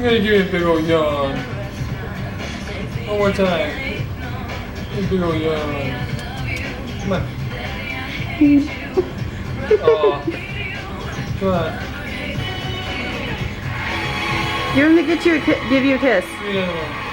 gonna give me a big old yawn. One more time. A big old yawn. Come on. Oh. Come on. You want me to give you a kiss? Give me another one.